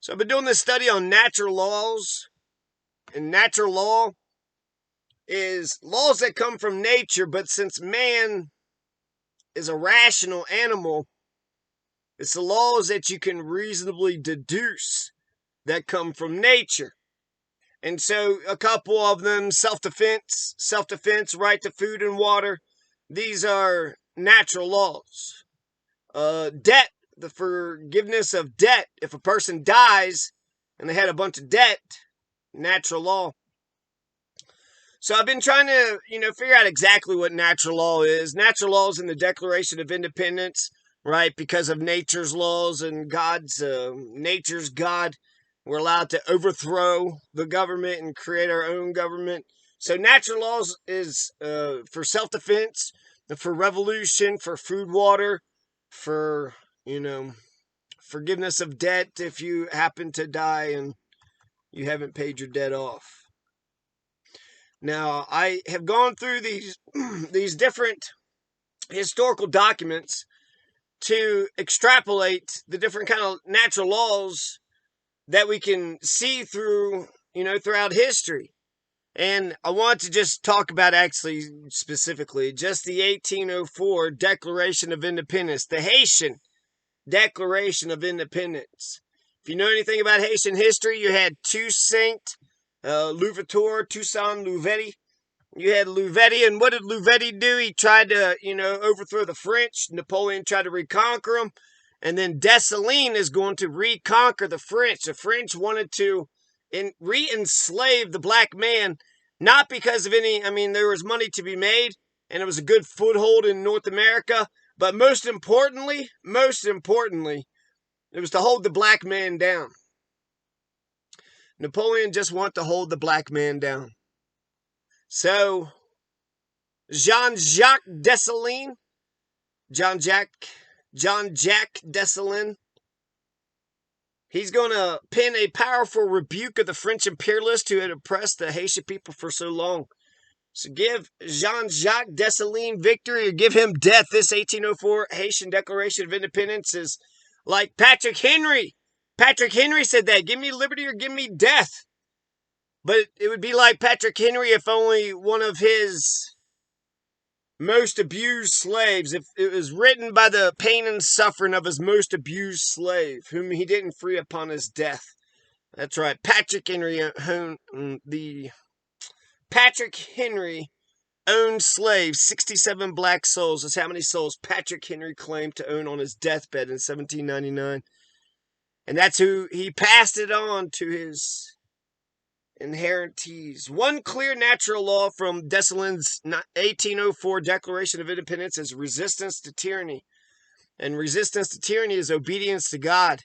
So I've been doing this study on natural laws, and natural law is laws that come from nature, but since man is a rational animal, it's the laws that you can reasonably deduce that come from nature. And so a couple of them, self-defense, right to food and water, these are natural laws. Debt, the forgiveness of debt. If a person dies and they had a bunch of debt, natural law. So I've been trying to, figure out exactly what natural law is. Natural law is in the Declaration of Independence, right? Because of nature's laws and nature's God, we're allowed to overthrow the government and create our own government. So natural laws is for self-defense, for revolution, for food, water, for, forgiveness of debt if you happen to die and you haven't paid your debt off. Now, I have gone through these different historical documents to extrapolate the different kind of natural laws that we can see throughout history. And I want to just talk about actually specifically just the 1804 Declaration of Independence, the Haitian Declaration of Independence. If you know anything about Haitian history, you had Toussaint Louverture, Toussaint Louvetti. You had Louvetti, and what did Louvetti do? He tried to, overthrow the French. Napoleon tried to reconquer them. And then Dessalines is going to reconquer the French. The French wanted to re-enslave the black man, not because of there was money to be made, and it was a good foothold in North America. But most importantly, it was to hold the black man down. Napoleon just wanted to hold the black man down. So, Jean-Jacques Dessalines, he's going to pen a powerful rebuke of the French imperialists who had oppressed the Haitian people for so long. So give Jean-Jacques Dessalines victory or give him death. This 1804 Haitian Declaration of Independence is like Patrick Henry. Patrick Henry said that, give me liberty or give me death. But it would be like Patrick Henry if only one of his most abused slaves, if it was written by the pain and suffering of his most abused slave, whom he didn't free upon his death. That's right, Patrick Henry owned slaves, 67 black souls. That's how many souls Patrick Henry claimed to own on his deathbed in 1799. And that's who he passed it on to his inheritees. One clear natural law from Dessalines' 1804 Declaration of Independence is resistance to tyranny. And resistance to tyranny is obedience to God.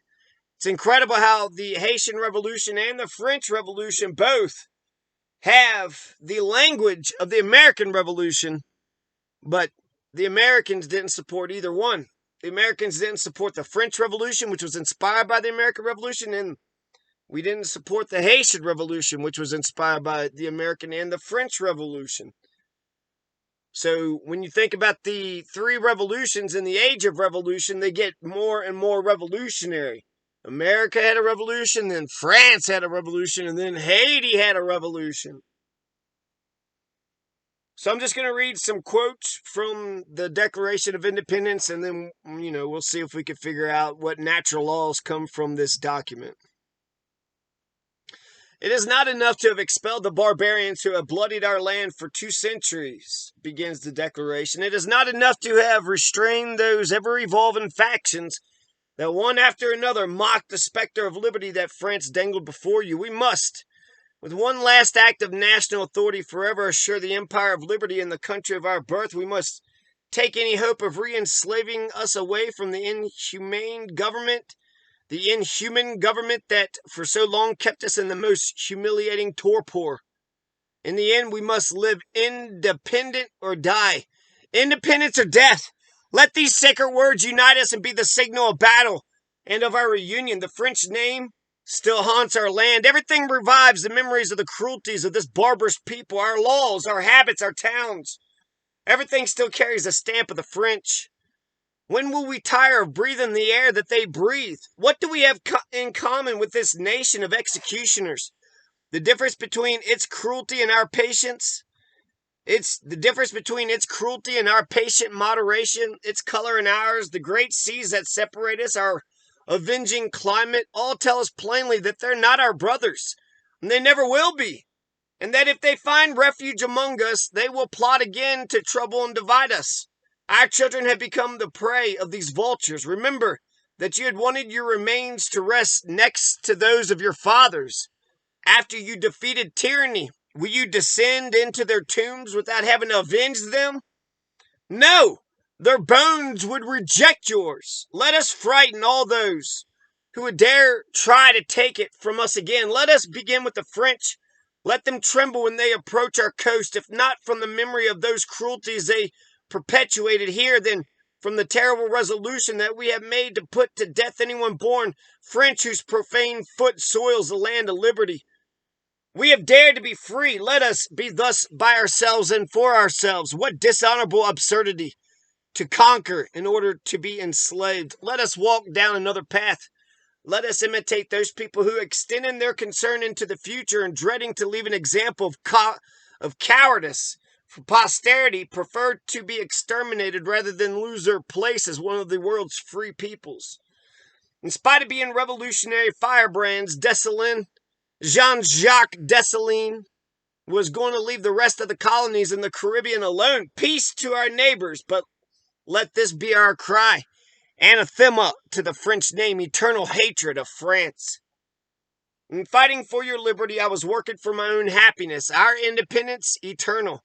It's incredible how the Haitian Revolution and the French Revolution both have the language of the American Revolution, but the Americans didn't support either one. The Americans didn't support the French Revolution, which was inspired by the American Revolution, and we didn't support the Haitian Revolution, which was inspired by the American and the French Revolution. So when you think about the three revolutions in the age of revolution, they get more and more revolutionary. America had a revolution, then France had a revolution, and then Haiti had a revolution. So I'm just going to read some quotes from the Declaration of Independence, and then, we'll see if we can figure out what natural laws come from this document. It is not enough to have expelled the barbarians who have bloodied our land for 2 centuries, begins the Declaration. It is not enough to have restrained those ever-evolving factions that one after another mock the specter of liberty that France dangled before you. We must, with one last act of national authority, forever assure the empire of liberty in the country of our birth. We must take any hope of re-enslaving us away from the inhuman government that for so long kept us in the most humiliating torpor. In the end, we must live independent or die. Independence or death. Let these sacred words unite us and be the signal of battle and of our reunion. The French name still haunts our land. Everything revives the memories of the cruelties of this barbarous people. Our laws, our habits, our towns. Everything still carries the stamp of the French. When will we tire of breathing the air that they breathe? What do we have in common with this nation of executioners? The difference between its cruelty and our patience? It's the difference between its cruelty and our patient moderation, its color and ours, the great seas that separate us, our avenging climate, all tell us plainly that they're not our brothers, and they never will be, and that if they find refuge among us, they will plot again to trouble and divide us. Our children have become the prey of these vultures. Remember that you had wanted your remains to rest next to those of your fathers. After you defeated tyranny, will you descend into their tombs without having to avenge them? No! Their bones would reject yours. Let us frighten all those who would dare try to take it from us again. Let us begin with the French. Let them tremble when they approach our coast, if not from the memory of those cruelties they perpetuated here, then from the terrible resolution that we have made to put to death anyone born French whose profane foot soils the land of liberty. We have dared to be free. Let us be thus by ourselves and for ourselves. What dishonorable absurdity to conquer in order to be enslaved. Let us walk down another path. Let us imitate those people who, extending their concern into the future and dreading to leave an example of cowardice for posterity, preferred to be exterminated rather than lose their place as one of the world's free peoples. In spite of being revolutionary firebrands, Jean-Jacques Dessalines was going to leave the rest of the colonies in the Caribbean alone. Peace to our neighbors, but let this be our cry. Anathema to the French name, eternal hatred of France. In fighting for your liberty, I was working for my own happiness, our independence eternal.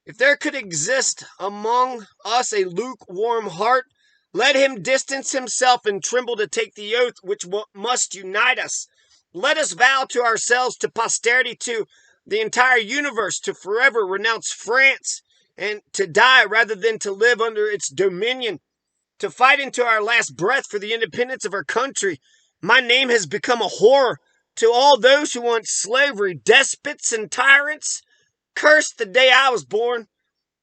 If there could exist among us a lukewarm heart, let him distance himself and tremble to take the oath which must unite us. Let us vow to ourselves, to posterity, to the entire universe, to forever renounce France and to die rather than to live under its dominion, to fight into our last breath for the independence of our country. My name has become a horror to all those who want slavery, despots and tyrants. Curse the day I was born.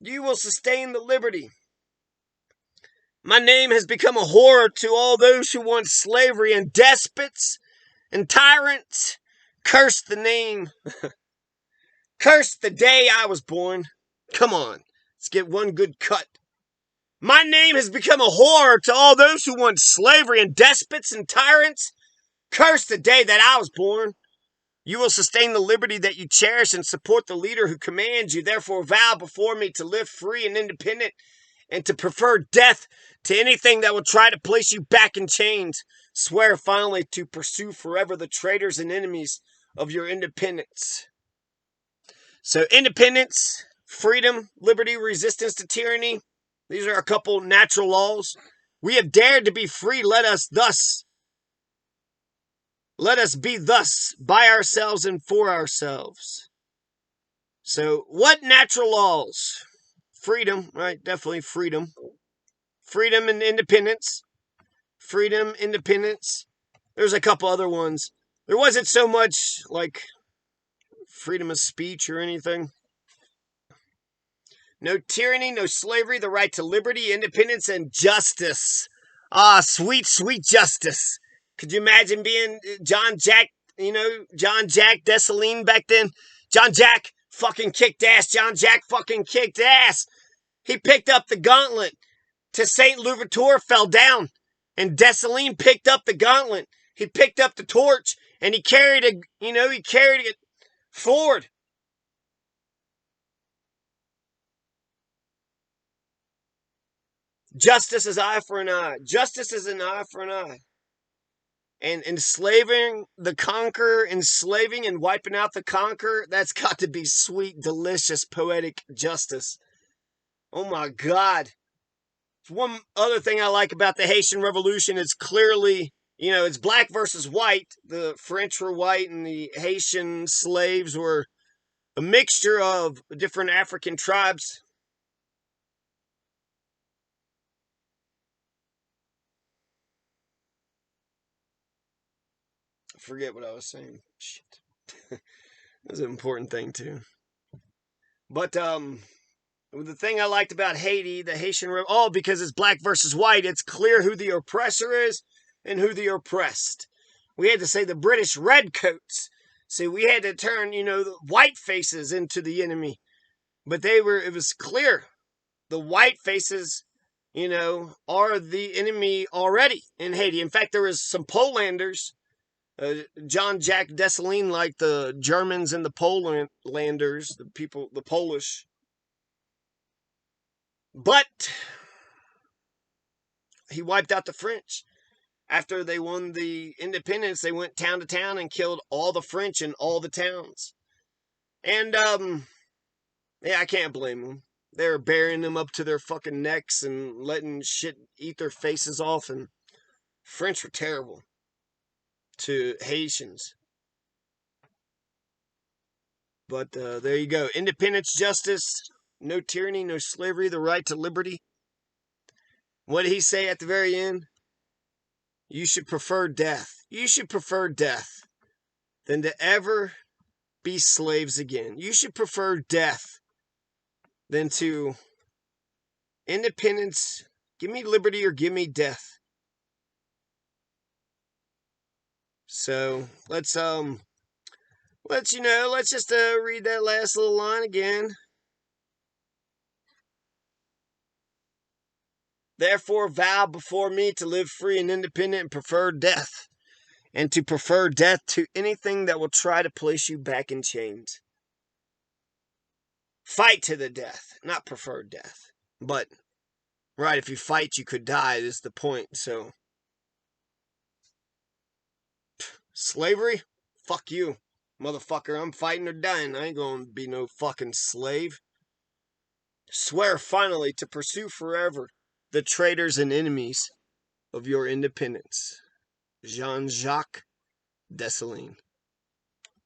You will sustain the liberty. My name has become a horror to all those who want slavery and despots and tyrants. Curse the name. Curse the day I was born. Come on, let's get one good cut. My name has become a horror to all those who want slavery and despots and tyrants. Curse the day that I was born. You will sustain the liberty that you cherish and support the leader who commands you. Therefore, vow before me to live free and independent and to prefer death to anything that will try to place you back in chains. Swear finally to pursue forever the traitors and enemies of your independence. So, independence, freedom, liberty, resistance to tyranny. These are a couple natural laws. We have dared to be free. Let us be thus by ourselves and for ourselves. So, what natural laws? Freedom, right? Definitely freedom. Freedom and independence. Freedom, independence. There's a couple other ones. There wasn't so much like freedom of speech or anything. No tyranny, no slavery, the right to liberty, independence, and justice. Ah, sweet, sweet justice. Could you imagine being John Jack Dessalines back then? John Jack fucking kicked ass. John Jack fucking kicked ass. He picked up the gauntlet to St. Louverture, fell down. And Dessalines picked up the gauntlet. He picked up the torch and he carried it forward. Justice is eye for an eye. Justice is an eye for an eye. And enslaving the conqueror, enslaving and wiping out the conqueror, that's got to be sweet, delicious, poetic justice. Oh my God. One other thing I like about the Haitian Revolution is clearly, it's black versus white. The French were white and the Haitian slaves were a mixture of different African tribes. I forget what I was saying. Shit. That's an important thing too. But The thing I liked about Haiti, the Haitian, because it's black versus white, it's clear who the oppressor is and who the oppressed. We had to say the British redcoats. See, we had to turn, the white faces into the enemy. But it was clear. The white faces, are the enemy already in Haiti. In fact, there was some Polanders. John Jack Dessalines, like the Germans and the Polanders, the Polish. But he wiped out the French. After they won the independence, they went town to town and killed all the French in all the towns. And, yeah, I can't blame them. They were burying them up to their fucking necks and letting shit eat their faces off. And French were terrible to Haitians. But there you go. Independence, justice, no tyranny, no slavery, the right to liberty. What did he say at the very end? You should prefer death. You should prefer death than to ever be slaves again. You should prefer death than to independence. Give me liberty or give me death. So let's just read that last little line again. Therefore vow before me to live free and independent and prefer death, and to prefer death to anything that will try to place you back in chains. Fight to the death, not prefer death. But, right, if you fight, you could die, is the point, so. Slavery? Fuck you, motherfucker. I'm fighting or dying. I ain't gonna be no fucking slave. Swear finally to pursue forever the traitors and enemies of your independence. Jean-Jacques Dessalines.